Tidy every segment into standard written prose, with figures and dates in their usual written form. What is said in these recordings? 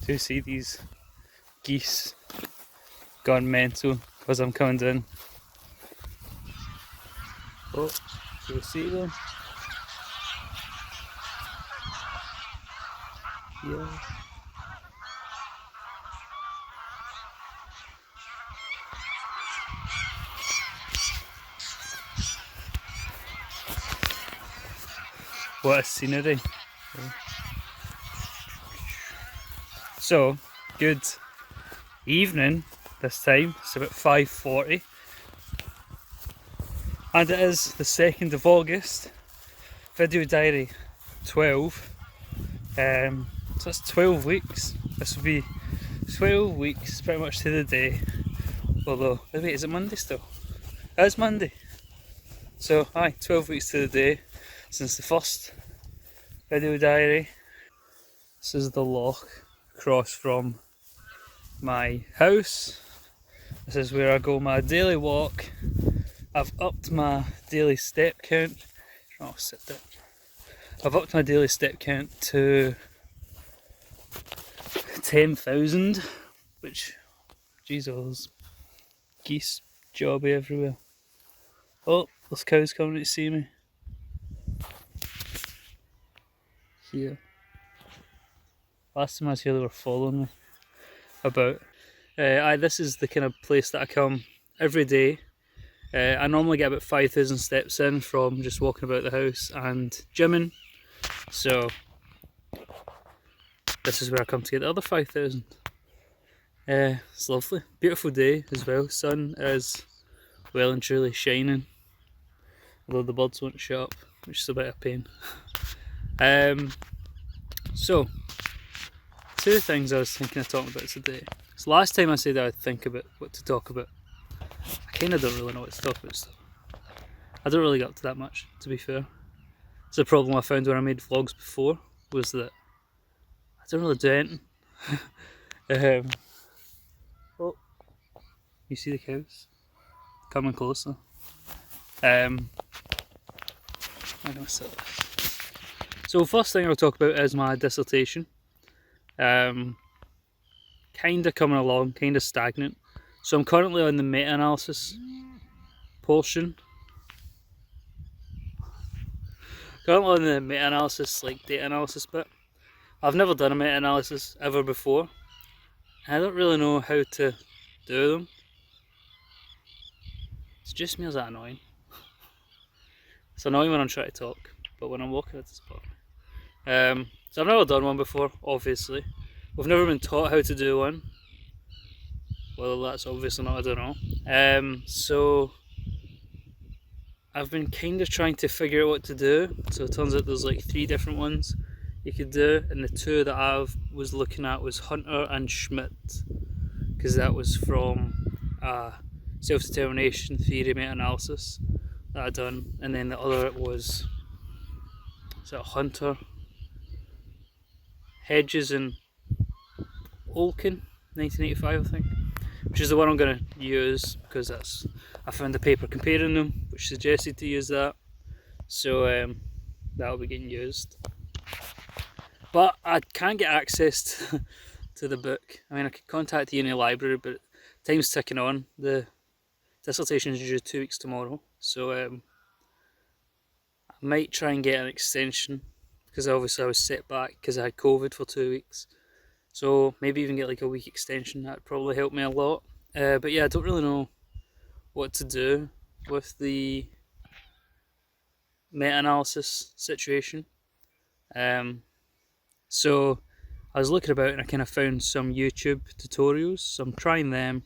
to see these geese gone mental because I'm coming down. Oh, do you see them? Yeah. What a scenery. So, good evening this time. It's about 5:40. And it is the 2nd of August. Video diary 12. So that's 12 weeks. This will be 12 weeks pretty much to the day. Although, wait, is it Monday still? It is Monday. So, 12 weeks to the day since the first video diary. This is the loch across from my house. This is where I go my daily walk. I've upped my daily step count. Oh, sit down. I've upped my daily step count to 10,000, which, Jesus, geese jobby everywhere. Oh, there's cows coming to see me. Here. Last time I was here, they were following me about. This is the kind of place that I come every day. I normally get about 5,000 steps in from just walking about the house and gymming. So this is where I come to get the other 5,000. It's lovely. Beautiful day as well. Sun is well and truly shining. Although the birds won't shut up, which is a bit of pain. So, two things I was thinking of talking about today. So last time I said I would think about what to talk about. I kind of don't really know what to talk about still. I don't really get up to that much, to be fair. It's a problem I found when I made vlogs before, was that I don't really do anything. Oh, you see the cows? Coming closer. I'm gonna sit there. So first thing I'll talk about is my dissertation. Kinda coming along, kinda stagnant. So I'm currently on the meta-analysis portion. Currently on the meta-analysis, like data analysis bit. I've never done a meta-analysis ever before. I don't really know how to do them. It's just me, or is that annoying? It's annoying when I'm trying to talk, but when I'm walking it's bother me. So I've never done one before, obviously. We've never been taught how to do one. Well, that's obviously not, I don't know. So I've been kind of trying to figure out what to do. So it turns out there's like 3 different ones you could do, and the 2 that I was looking at was Hunter and Schmidt, because that was from self-determination theory meta-analysis that I'd done, and then the other was, is that Hunter, Hedges and Olkin, 1985 I think, which is the one I'm going to use because I found a paper comparing them which suggested to use that, so that'll be getting used. But I can't get access to the book. I mean, I could contact the uni library, but time's ticking on. The dissertation is due 2 weeks tomorrow, so I might try and get an extension, because obviously I was set back because I had COVID for 2 weeks. So maybe even get like a week extension. That'd probably help me a lot. But yeah, I don't really know what to do with the meta-analysis situation. So I was looking about and I kind of found some YouTube tutorials, so I'm trying them.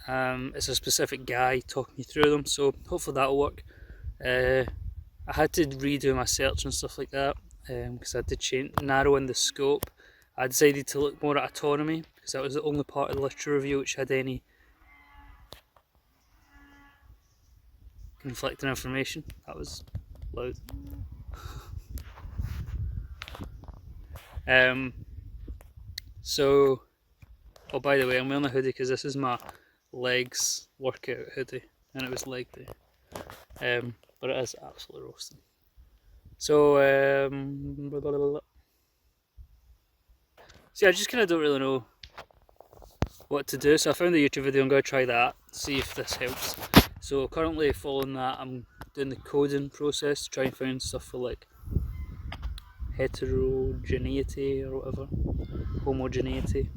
It's a specific guy talking me through them, so hopefully that'll work. I had to redo my search and stuff like that, because I did narrow in the scope. I decided to look more at autonomy, because that was the only part of the literature review which had any conflicting information. That was loud. So, oh, by the way, I'm wearing a hoodie because this is my legs workout hoodie, and it was leg day. But it is absolutely roasting. So, So yeah, I just kind of don't really know what to do. So I found the YouTube video. I'm going to try that, see if this helps. So currently following that, I'm doing the coding process to try and find stuff for like heterogeneity or whatever, homogeneity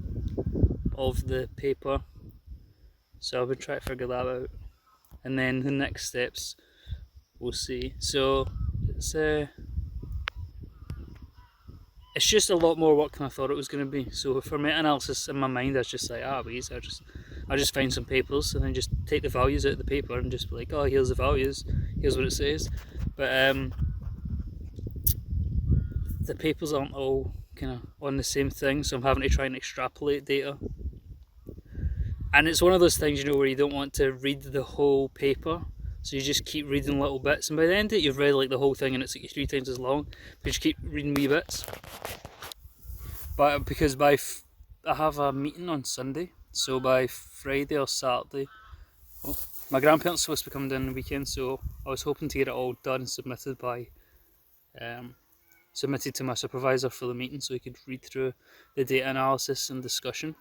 of the paper. So I've been trying to figure that out, and then the next steps we'll see. So it's just a lot more work than I thought it was going to be. So for meta-analysis, in my mind, I was just like, it'll be easy. I'll just find some papers and then just take the values out of the paper and just be like, oh, here's the values, here's what it says. But the papers aren't all kind of on the same thing, so I'm having to try and extrapolate data. And it's one of those things, you know, where you don't want to read the whole paper, so you just keep reading little bits, and by the end of it, you've read like the whole thing, and it's like 3 times as long. But you just keep reading wee bits. But because I have a meeting on Sunday, so by Friday or Saturday, my grandparents are supposed to be coming down the weekend, so I was hoping to get it all done and submitted by submitted to my supervisor for the meeting, so he could read through the data analysis and discussion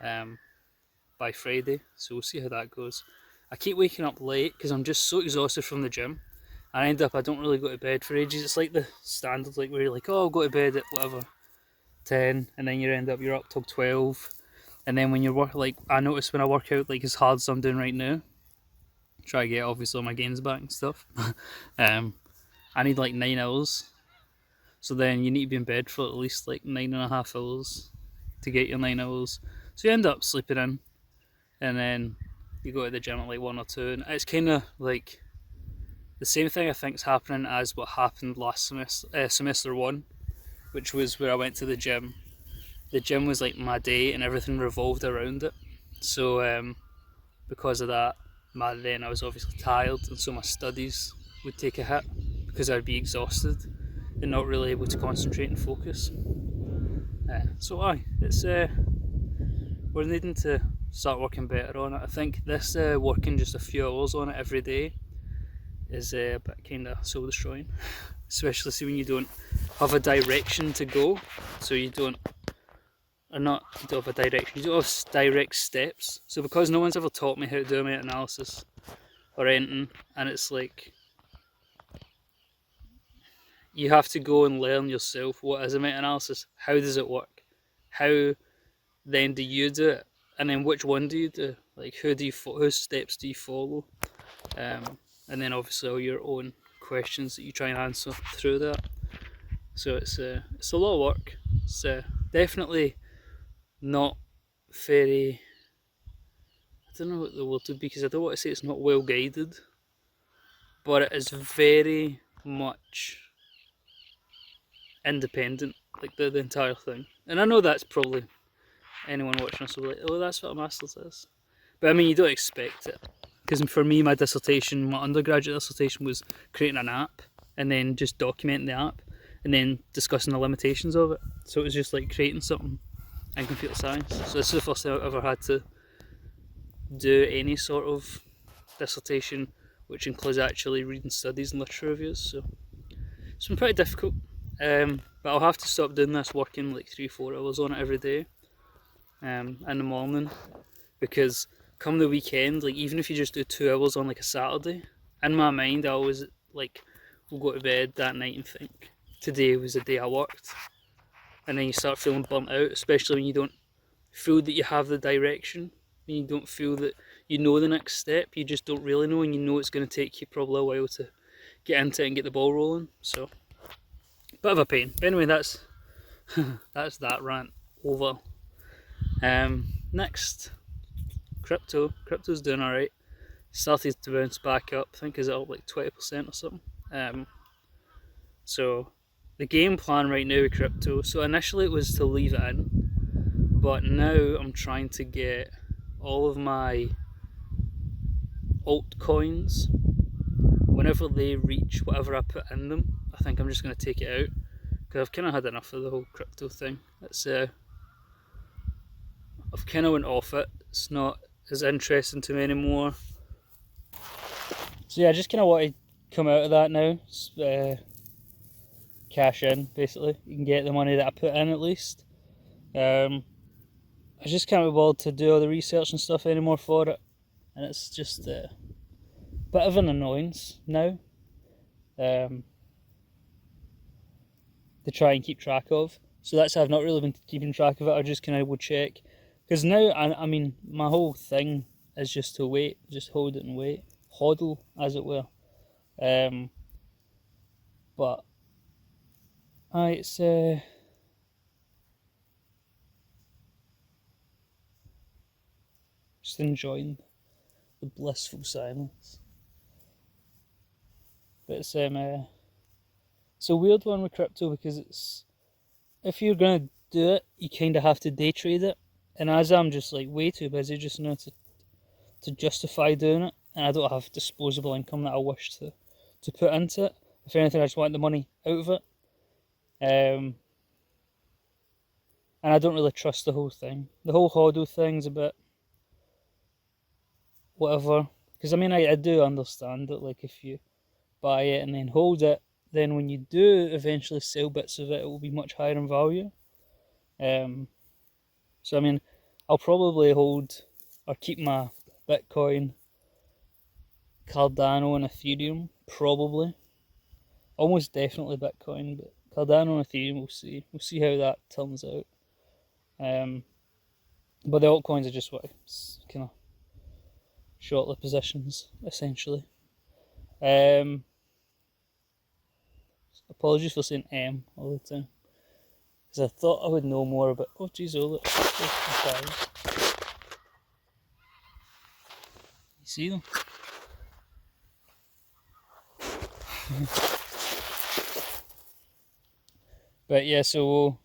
by Friday. So we'll see how that goes. I keep waking up late because I'm just so exhausted from the gym. I don't really go to bed for ages. It's like the standard, like where you're like, oh, I'll go to bed at whatever 10, and then you're up till 12, and then when you're like, I notice when I work out like as hard as I'm doing right now, try to get obviously all my gains back and stuff. I need like 9 hours, so then you need to be in bed for at least like 9.5 hours to get your 9 hours. So you end up sleeping in, and then you go to the gym at like 1 or 2, and it's kind of like the same thing I think is happening as what happened last semester 1, which was where I went to the gym. The gym was like my day, and everything revolved around it. So because of that, then I was obviously tired, and so my studies would take a hit because I'd be exhausted and not really able to concentrate and focus. It's we're needing to start working better on it. I think this working just a few hours on it every day is a bit kind of soul destroying, especially when you don't have a direction to go. So you don't have a direction, you don't have direct steps. So because no one's ever taught me how to do a meta-analysis or anything, and it's like you have to go and learn yourself what is a meta-analysis, how does it work, how then do you do it, and then which one do you do, like whose steps do you follow, and then obviously all your own questions that you try and answer through that. So it's a lot of work. It's definitely not very, I don't know what the word would be, because I don't want to say it's not well guided, but it is very much independent, like the entire thing. And I know that's probably, anyone watching us will be like, oh, that's what a master's is. But I mean, you don't expect it. Because for me, my undergraduate dissertation was creating an app and then just documenting the app and then discussing the limitations of it. So it was just like creating something in computer science. So this is the first time I've ever had to do any sort of dissertation which includes actually reading studies and literature reviews. So it's been pretty difficult. But I'll have to stop doing this, working like 3-4 hours on it every day in the morning, because come the weekend, like even if you just do 2 hours on like a Saturday, in my mind I always like will go to bed that night and think today was the day I worked, and then you start feeling burnt out, especially when you don't feel that you have the direction, when you don't feel that you know the next step, you just don't really know, and you know it's going to take you probably a while to get into it and get the ball rolling. So bit of a pain. But anyway, that's that's that rant over. Next, crypto's doing alright. Started to bounce back up. I think is up like 20% or something. So the game plan right now with crypto, so initially it was to leave it in, but now I'm trying to get all of my altcoins, whenever they reach whatever I put in them, I think I'm just going to take it out, because I've kind of had enough of the whole crypto thing. I've kind of went off it. It's not as interesting to me anymore. So yeah, I just kind of want to come out of that now. Cash in, basically. You can get the money that I put in at least. I just can't be bothered to do all the research and stuff anymore for it, and it's just a bit of an annoyance now to try and keep track of. So that's why I've not really been keeping track of it. I just kind of will check, because now I mean my whole thing is just to wait, just hold it and wait, hodl as it were. But it's just enjoying the blissful silence. But it's a weird one with crypto, because it's, if you're gonna do it, you kind of have to day trade it, and as I'm just like way too busy just now to justify doing it, and I don't have disposable income that I wish to put into it. If anything, I just want the money out of it, and I don't really trust the whole thing. The whole hodl thing's a bit whatever, because I mean I do understand that, like, if you buy it and then hold it, then when you do eventually sell bits of it, it will be much higher in value. So I mean, I'll probably hold or keep my Bitcoin, Cardano and Ethereum, probably. Almost definitely Bitcoin, but Cardano and Ethereum, we'll see. We'll see how that turns out. But the altcoins are just what kind of short-lived positions, essentially. Apologies for saying all the time, because I thought I would know more about. Oh geez, oh look, you see them? But yeah, so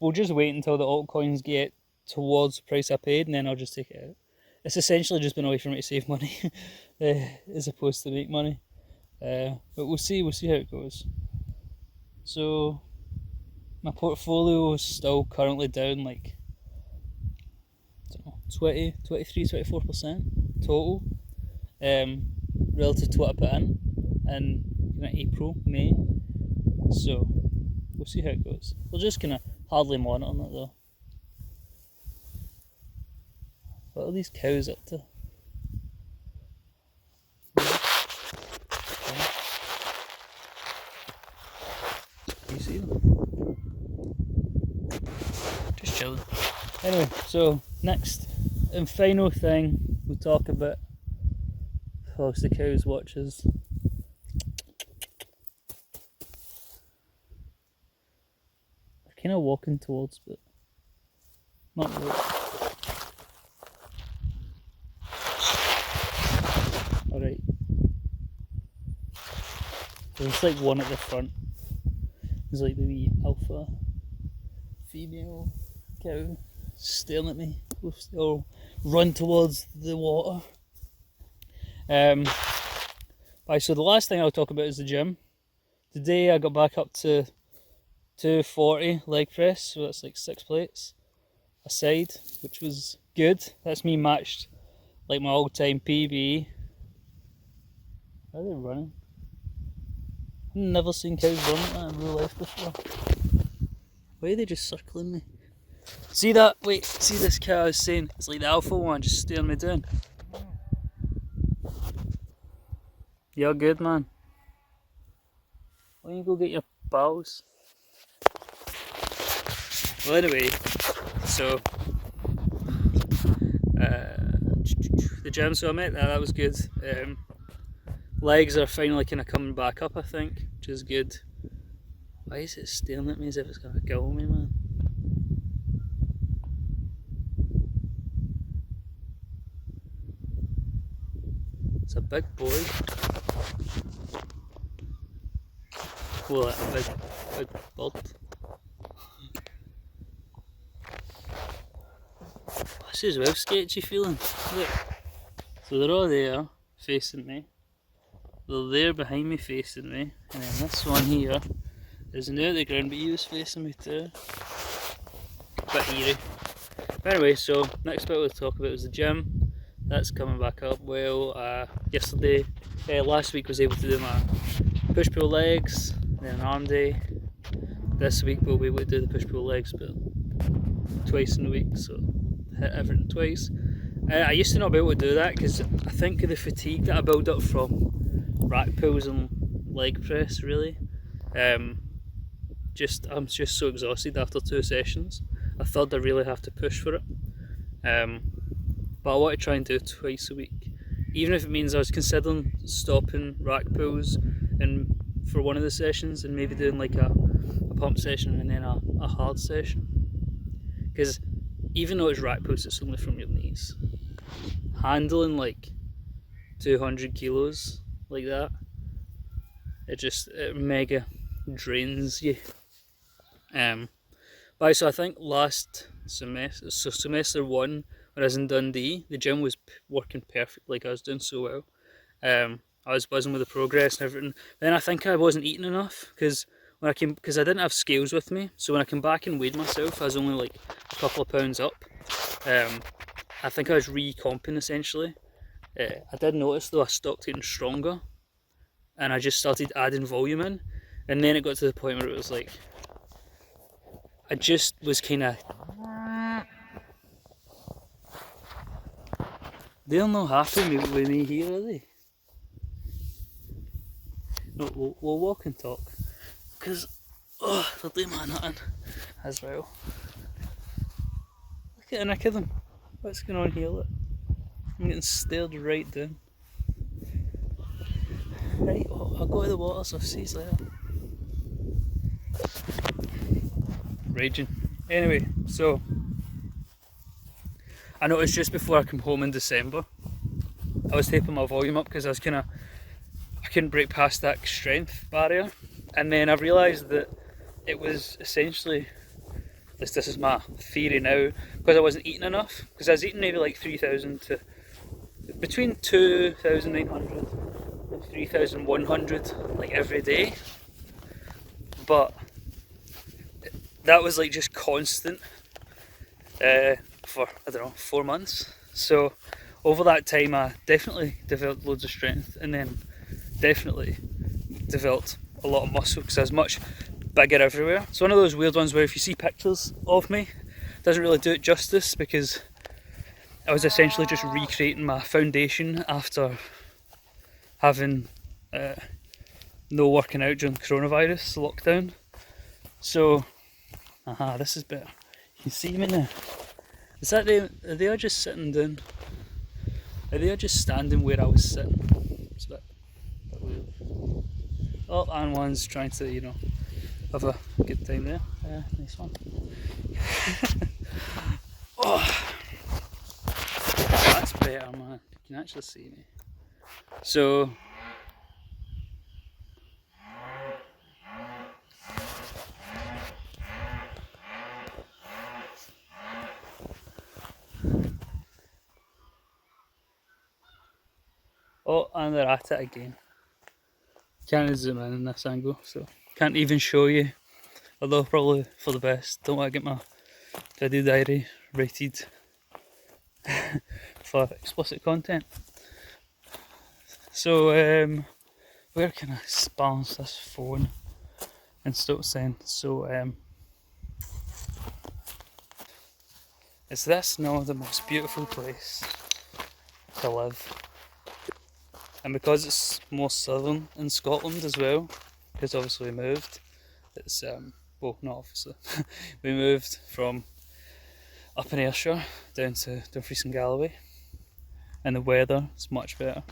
we'll just wait until the altcoins get towards the price I paid, and then I'll just take it out. It's essentially just been a way for me to save money, as opposed to make money. But we'll see how it goes. So my portfolio is still currently down like, I don't know, 20, 23, 24% total, relative to what I put in April, May. So we'll see how it goes. We're just kind of hardly monitoring it though. What are these cows up to? You see them? Just chilling. Anyway, so next and final thing we'll talk about, whilst the cows watches. They're kind of walking towards, but not really. Alright. There's like one at the front. There's like the wee alpha female cow staring at me. We'll still run towards the water. So the last thing I'll talk about is the gym. Today I got back up to 240 leg press, so that's like 6 plates a side, which was good. That's me matched like my all-time PB. Are they running? I've never seen cows run like that in real life before. Why are they just circling me? See that? Wait, see this cow I was saying? It's like the alpha one just staring me down. You're good, man. Why don't you go get your pals? Well, anyway, so the gym, so I met that was good. Legs are finally kind of coming back up, I think, which is good. Why is it staring at me as if it's gonna kill me, man? It's a big boy. Well, a big bird. This is well sketchy feeling. Look. So they're all there, facing me. They're there behind me, facing me. And then this one here is near the ground, but he was facing me too. Bit eerie. But anyway, so next bit we'll talk about is the gym. That's coming back up well. Last week was able to do my push-pull legs, and then arm day. This week we'll be able to do the push-pull legs, but twice in a week, so hit everything twice. I used to not be able to do that because I think of the fatigue that I build up from rack pulls and leg press really. I'm just so exhausted after 2 sessions. A third I really have to push for it. But I want to try and do it twice a week. Even if it means I was considering stopping rack pulls and for one of the sessions and maybe doing like a pump session and then a hard session. Because even though it's rack pulls, it's only from your knees. Handling like 200 kilos like that, it mega drains you. But so I think last semester, so semester 1 when I was in Dundee, the gym was working perfect, like I was doing so well. I was buzzing with the progress and everything. Then I think I wasn't eating enough because I didn't have scales with me. So when I came back and weighed myself, I was only like a couple of pounds up. I think I was recomping essentially. I did notice though I stopped getting stronger, and I just started adding volume in, and then it got to the point where it was like I just was kind of. They're not happy with me here, are they? No, we'll walk and talk, because they're doing my nothing as well. Look at the neck of them. What's going on here? Look. I'm getting stared right down. Right, I'll go to the water, so see you later. Raging. Anyway, so I noticed just before I came home in December, I was taping my volume up because I couldn't break past that strength barrier, and then I realised that it was essentially, this is my theory now, because I wasn't eating enough, because I was eating maybe like 3,000 to between 2,900 and 3,100 like every day, but that was like just constant for, I don't know, 4 months. So over that time I definitely developed loads of strength, and then definitely developed a lot of muscle because I was much bigger everywhere. It's one of those weird ones where if you see pictures of me, it doesn't really do it justice, because I was essentially just recreating my foundation after having no working out during coronavirus lockdown. So, this is better. You can see me now. Is that are they all just sitting down? Are they all just standing where I was sitting? It's a bit weird. Oh, and one's trying to, have a good time there. Nice one. Oh, that's better, man. You can actually see me. So, oh, and they're at it again. Can't zoom in this angle, so can't even show you. Although probably for the best. Don't want to get my video diary rated for explicit content. So where can I balance this phone and stop saying? So is this not the most beautiful place to live? And because it's more southern in Scotland as well, because obviously we moved, it's well, not obviously, we moved from up in Ayrshire down to Dumfries and Galloway, and the weather is much better.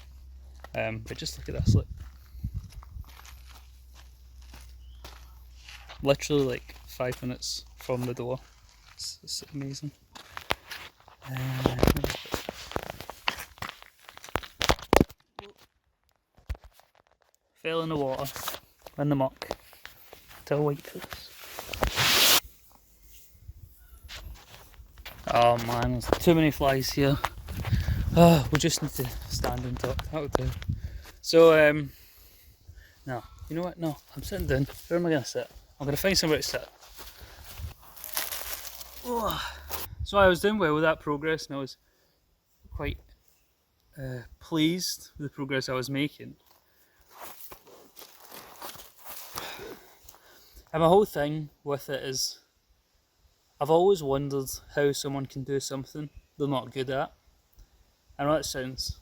But just look at this, look. Literally like 5 minutes from the door. It's amazing. Fell in the water, in the muck, to a white face. Oh man, there's too many flies here. Oh, we just need to stand and talk. That would do. So, no, you know what? No, I'm sitting down. Where am I going to sit? I'm going to find somewhere to sit. Oh. So I was doing well with that progress, and I was quite pleased with the progress I was making. And my whole thing with it is, I've always wondered how someone can do something they're not good at. I know that sounds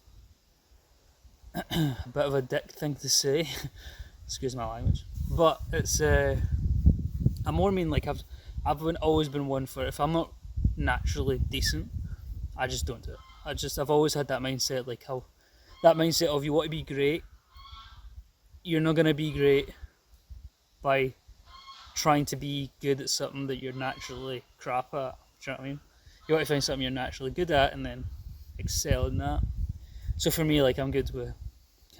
a bit of a dick thing to say, excuse my language, but it's I more mean like I've always been one for, if I'm not naturally decent, I just don't do it. I've always had that mindset, like how that mindset of you want to be great, you're not gonna be great by trying to be good at something that you're naturally crap at. Do you know what I mean? You want to find something you're naturally good at and then excel in that. So for me, like, I'm good with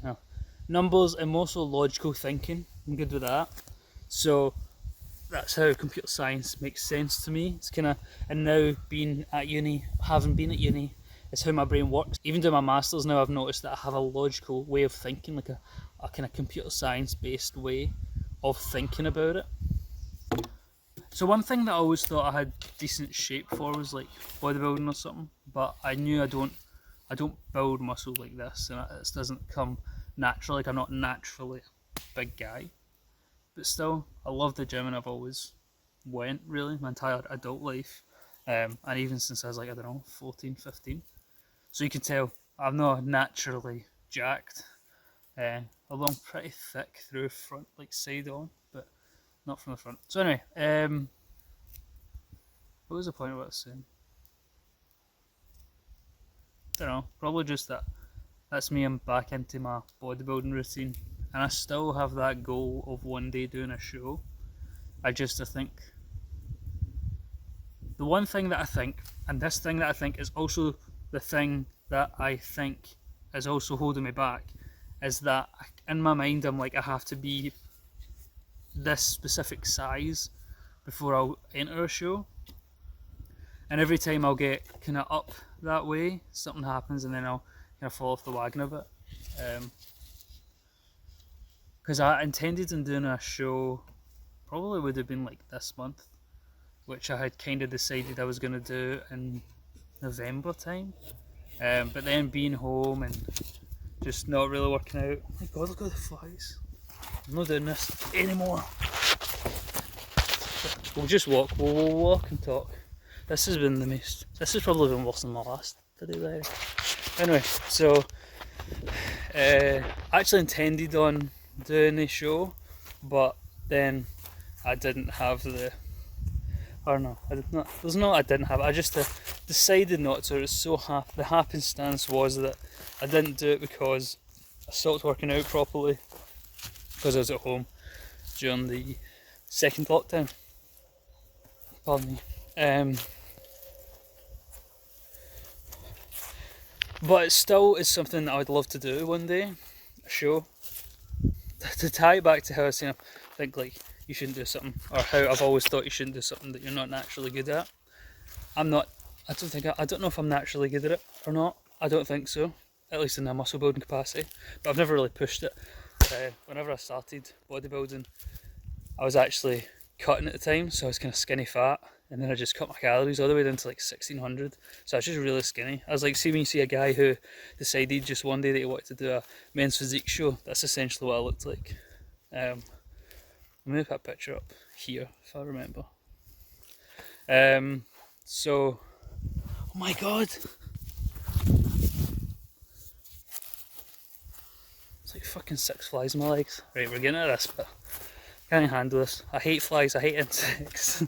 kind of numbers and more so logical thinking. I'm good with that. So that's how computer science makes sense to me. It's kind of, and now being at uni, having been at uni, it's how my brain works. Even doing my masters now, I've noticed that I have a logical way of thinking, like a kind of computer science based way of thinking about it. So one thing that I always thought I had decent shape for was like bodybuilding or something, but I knew I don't build muscle like this, and it doesn't come naturally. Like, I'm not naturally a big guy, but still I love the gym, and I've always went really my entire adult life, and even since I was like, I don't know, 14, 15. So you can tell I'm not naturally jacked, although I'm pretty thick through front, like side on, but not from the front. So anyway, what was the point of what I was saying? Don't know, probably just that that's me. I'm back into my bodybuilding routine, and I still have that goal of one day doing a show. I think the one thing that I think, and this thing that I think is also the thing that I think is also holding me back, is that in my mind I'm like, I have to be this specific size before I'll enter a show, and every time I'll get kind of up that way, something happens, and then I'll kind of fall off the wagon a bit, because I intended on doing a show, probably would have been like this month, which I had kind of decided I was going to do in November time, but then being home and just not really working out. Oh my god, look at the flies. I'm not doing this anymore. We'll just walk. We'll walk and talk. This has probably been worse than my last video there. Anyway, so I actually intended on doing a show, but then I didn't have the, or no, I did not. There's no, I didn't have. I just decided not to. It was so the happenstance was that I didn't do it because I stopped working out properly because I was at home during the second lockdown. Pardon me. But it still is something that I would love to do one day, a show. To tie it back to how I was saying, I think like you shouldn't do something, or how I've always thought you shouldn't do something that you're not naturally good at. I don't know if I'm naturally good at it or not. I don't think so, at least in a muscle building capacity. But I've never really pushed it. Whenever I started bodybuilding, I was actually cutting at the time, so I was kind of skinny fat, and then I just cut my calories all the way down to like 1600. So I was just really skinny. I was like, see when you see a guy who decided just one day that he wanted to do a men's physique show, that's essentially what I looked like. I'm going to put a picture up here if I remember. So, oh my god, it's like fucking 6 flies in my legs. Right, we're getting at this, but I can't handle this. I hate flies, I hate insects.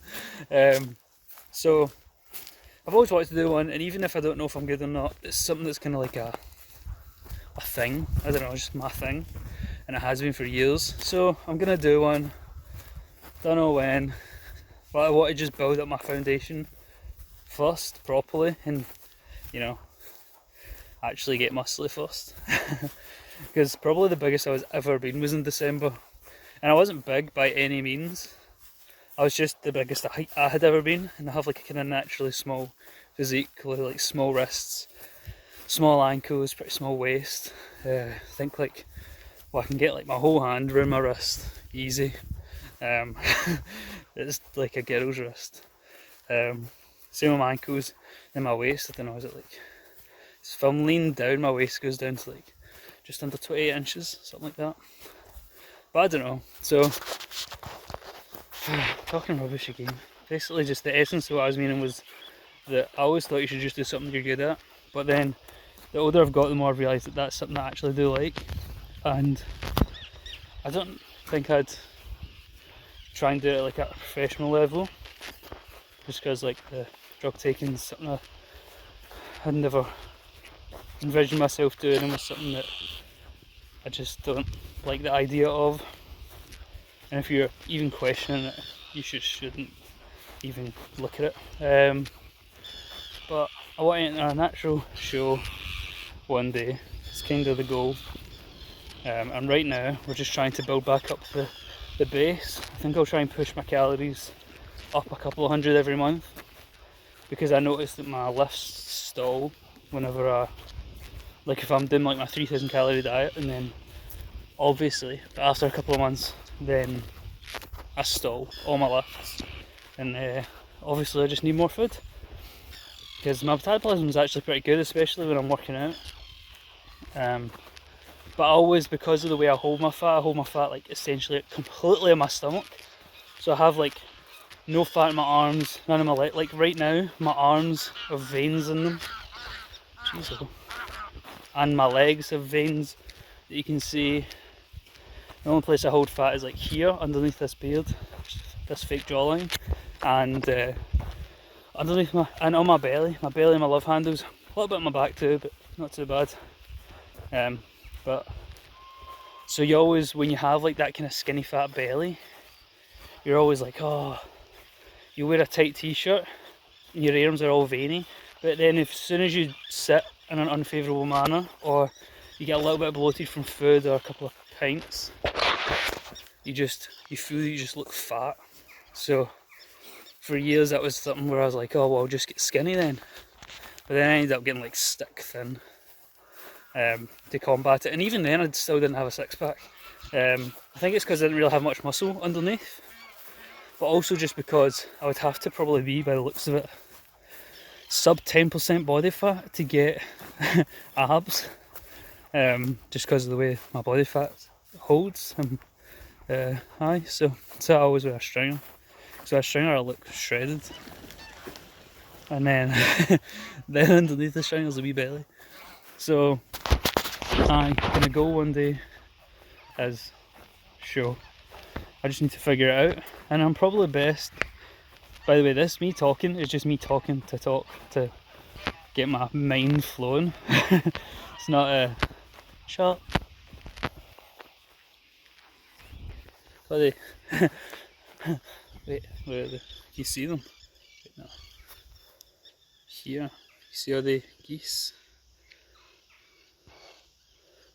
So I've always wanted to do one, and even if I don't know if I'm good or not, it's something that's kind of like a thing. I don't know, it's just my thing, and it has been for years. So I'm gonna do one. Don't know when, but I want to just build up my foundation first properly, and you know, actually get muscly first. Because probably the biggest I was ever been was in December, and I wasn't big by any means. I was just the biggest I had ever been, and I have like a kind of naturally small physique, like small wrists, small ankles, pretty small waist. I think like, well, I can get like my whole hand around my wrist, easy. It's like a girl's wrist. Same with my ankles and my waist. I don't know, is it like, if I'm leaning down, my waist goes down to like just under 28 inches, something like that. But I don't know, so talking rubbish again. basically just the essence of what I was meaning was that I always thought you should just do something you're good at, but then the older I've got, the more I've realised that that's something I actually do like, and I don't think I'd try and do it like at a professional level, just because like the drug taking is something I'd never envisioned myself doing, and was something that I just don't like the idea of. And if you're even questioning it, you shouldn't even look at it. But I want to enter a natural show one day. It's kind of the goal. And right now we're just trying to build back up the base. I think I'll try and push my calories up a couple of hundred every month, because I noticed that my lifts stall whenever like if I'm doing like my 3,000 calorie diet, and then obviously after a couple of months then I stall all my lifts, and obviously I just need more food, because my metabolism is actually pretty good, especially when I'm working out. But always, because of the way I hold my fat like essentially completely in my stomach. So I have like no fat in my arms, none in my legs. Like right now, my arms have veins in them. Jesus. And my legs have veins that you can see. The only place I hold fat is like here, underneath this beard, this fake jawline, and underneath and on my belly and my love handles. A little bit on my back too, but not too bad. But so you always, when you have like that kind of skinny fat belly, you're always like, oh, you wear a tight t-shirt and your arms are all veiny, but then as soon as you sit in an unfavourable manner, or you get a little bit bloated from food or a couple of pints, you feel that you just look fat. So for years that was something where I was like, oh well, I'll just get skinny then. But then I ended up getting like stick thin to combat it, and even then I still didn't have a six pack. I think it's because I didn't really have much muscle underneath, but also just because I would have to probably be, by the looks of it, sub 10% body fat to get abs, just because of the way my body fat holds. So I always wear a stringer. So a stringer I look shredded, and then then underneath the stringer's a wee belly. So I'm gonna go one day as show. I just need to figure it out, and I'm probably best. By the way, this me talking is just me talking to talk to get my mind flowing. It's not a shut. Buddy. Wait, where are they? Can you see them? Wait, no. Here, you see all the geese?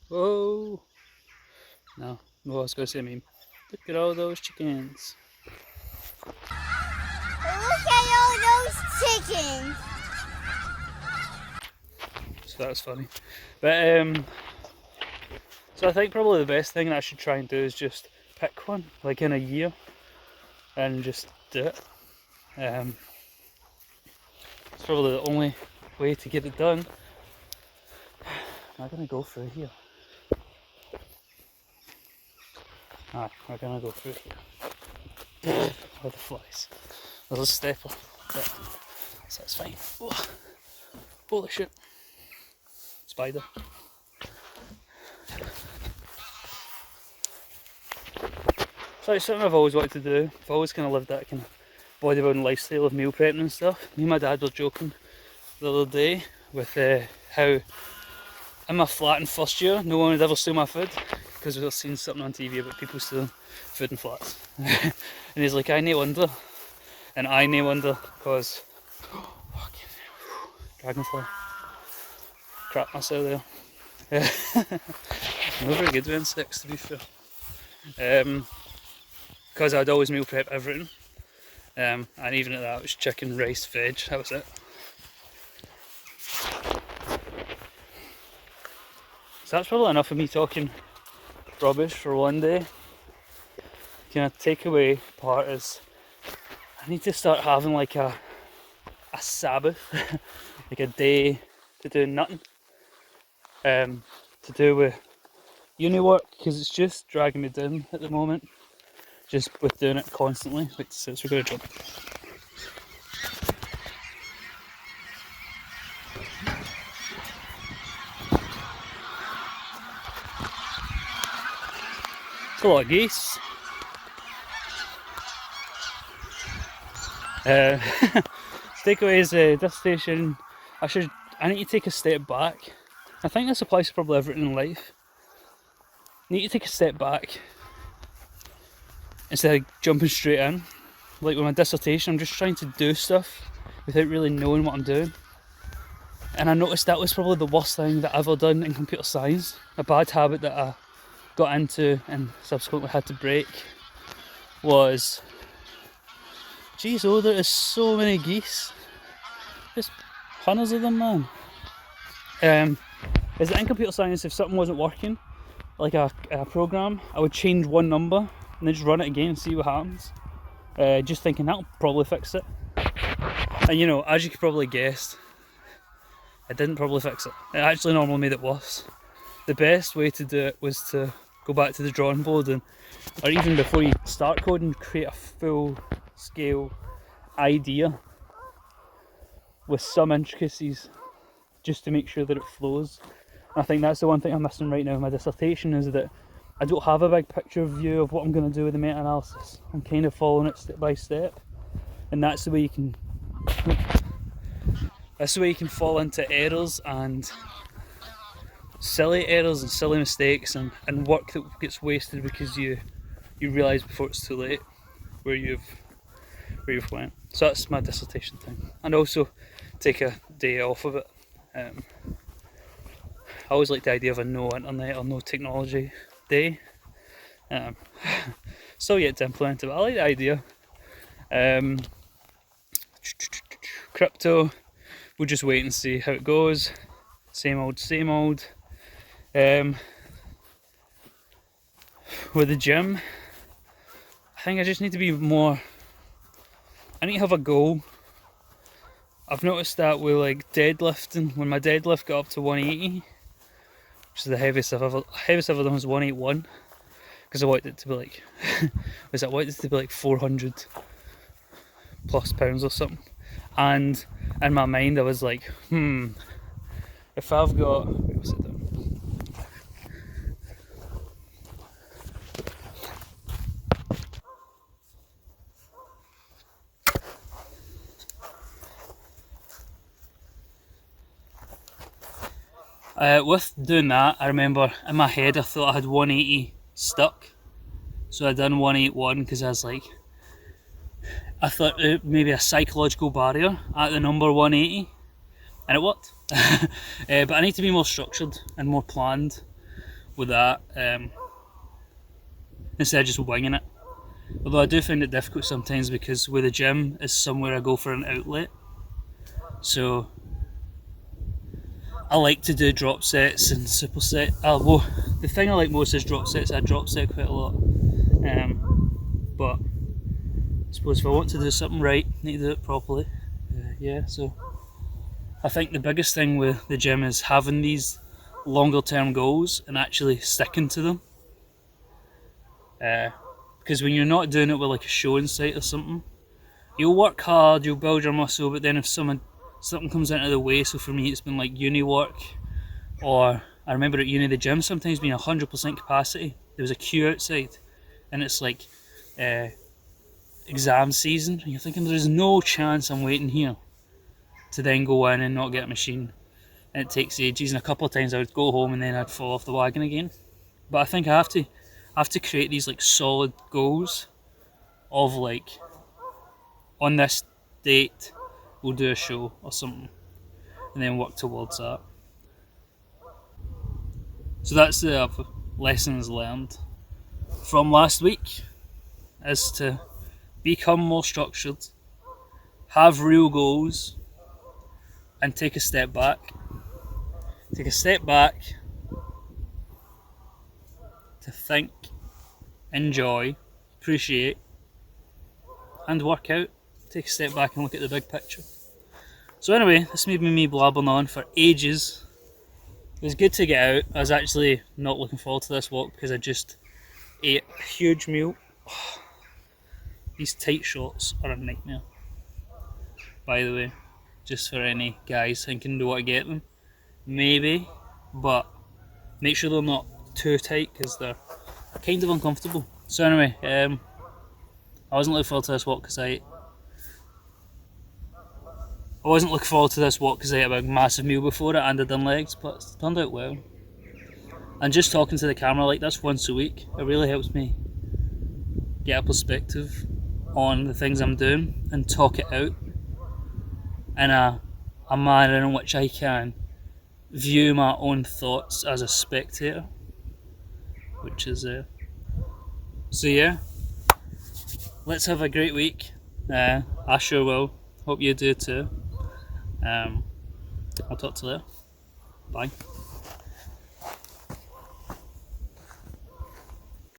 Whoa! No, I was going to say, I mean, look at all those chickens. Look at all those chickens! So that's funny. But, so I think probably the best thing that I should try and do is just pick one, like in a year, and just do it. It's probably the only way to get it done. Am I going to go through here? Ah, we're going to go through here. Where the flies. There's a stepper. So that's fine. Oh, holy shit. Spider. So it's something I've always wanted to do. I've always kind of lived that kind of bodybuilding lifestyle of meal prepping and stuff. Me and my dad were joking the other day with how in my flat in first year no one would ever steal my food, because we've seen something on TV about people stealing food in flats. And he's like, I no wonder. And I no wonder, because dragonfly. Crap myself there. I'm not very good with insects, to be fair. Because I'd always meal prep everything. And even at that, it was chicken, rice, veg, that was it. So that's probably enough of me talking rubbish for one day. Kind of takeaway part is I need to start having like a Sabbath, like a day to do nothing, to do with uni work, because it's just dragging me down at the moment, just with doing it constantly. Wait, so we're going to jump. It's a lot of geese. Takeaways, dissertation. I need to take a step back. I think this applies to probably everything in life. I need to take a step back instead of jumping straight in. Like with my dissertation, I'm just trying to do stuff without really knowing what I'm doing. And I noticed that was probably the worst thing that I've ever done in computer science. A bad habit that I got into and subsequently had to break was, geez, oh, there is so many geese. Just hundreds of them, man. Is that in computer science, if something wasn't working, like a program, I would change one number and then just run it again and see what happens. Just thinking that'll probably fix it. And you know, as you could probably guess, it didn't probably fix it. It actually normally made it worse. The best way to do it was to go back to the drawing board and, or even before you start coding, create a full scale idea with some intricacies just to make sure that it flows. And I think that's the one thing I'm missing right now in my dissertation, is that I don't have a big picture view of what I'm going to do with the meta-analysis. I'm kind of following it step by step, and that's the way you can fall into errors and silly errors and silly mistakes and work that gets wasted because you realise before it's too late where you've went. So that's my dissertation thing. And also take a day off of it. I always like the idea of a no internet or no technology day. Still yet to implement it, but I like the idea. Crypto, we'll just wait and see how it goes. Same old, same old. With the gym, I think I just need to be more, I need to have a goal. I've noticed that with like deadlifting, when my deadlift got up to 180, which is the heaviest I've ever done was 181, because I wanted it to be like, I wanted it to be like 400 plus pounds or something. And in my mind I was like, if I've got, wait, what's it down? With doing that, I remember in my head I thought I had 180 stuck, so I done 181 because I was like, I thought maybe a psychological barrier at the number 180, and it worked. But I need to be more structured and more planned with that, instead of just winging it. Although I do find it difficult sometimes because with the gym is somewhere I go for an outlet, so I like to do drop sets and superset. Well, the thing I like most is drop sets. I drop set quite a lot, but I suppose if I want to do something right, I need to do it properly. Yeah, so I think the biggest thing with the gym is having these longer term goals and actually sticking to them. Because when you're not doing it with like a showing site or something, you'll work hard, you'll build your muscle, but then if something comes into the way, so for me it's been like uni work, or I remember at uni the gym sometimes being 100% capacity. There was a queue outside and it's like exam season and you're thinking there's no chance I'm waiting here to then go in and not get a machine, and it takes ages, and a couple of times I would go home and then I'd fall off the wagon again. But I think I have to create these like solid goals of like, on this date we'll do a show or something, and then work towards that. So that's the lessons learned from last week, is to become more structured, have real goals, and take a step back. Take a step back to think, enjoy, appreciate, and work out. Take a step back and look at the big picture. So anyway, this made me blabbering on for ages. It was good to get out. I was actually not looking forward to this walk because I just ate a huge meal. These tight shorts are a nightmare, by the way, just for any guys thinking they want to get them. Maybe, but make sure they're not too tight because they're kind of uncomfortable. So anyway, I wasn't looking forward to this walk because I wasn't looking forward to this walk because I ate a massive meal before it and I done legs, but it's turned out well. And just talking to the camera like this once a week, it really helps me get a perspective on the things I'm doing and talk it out in a manner in which I can view my own thoughts as a spectator, which is so yeah, let's have a great week. I sure will. Hope you do too. I'll talk to you later. Bye.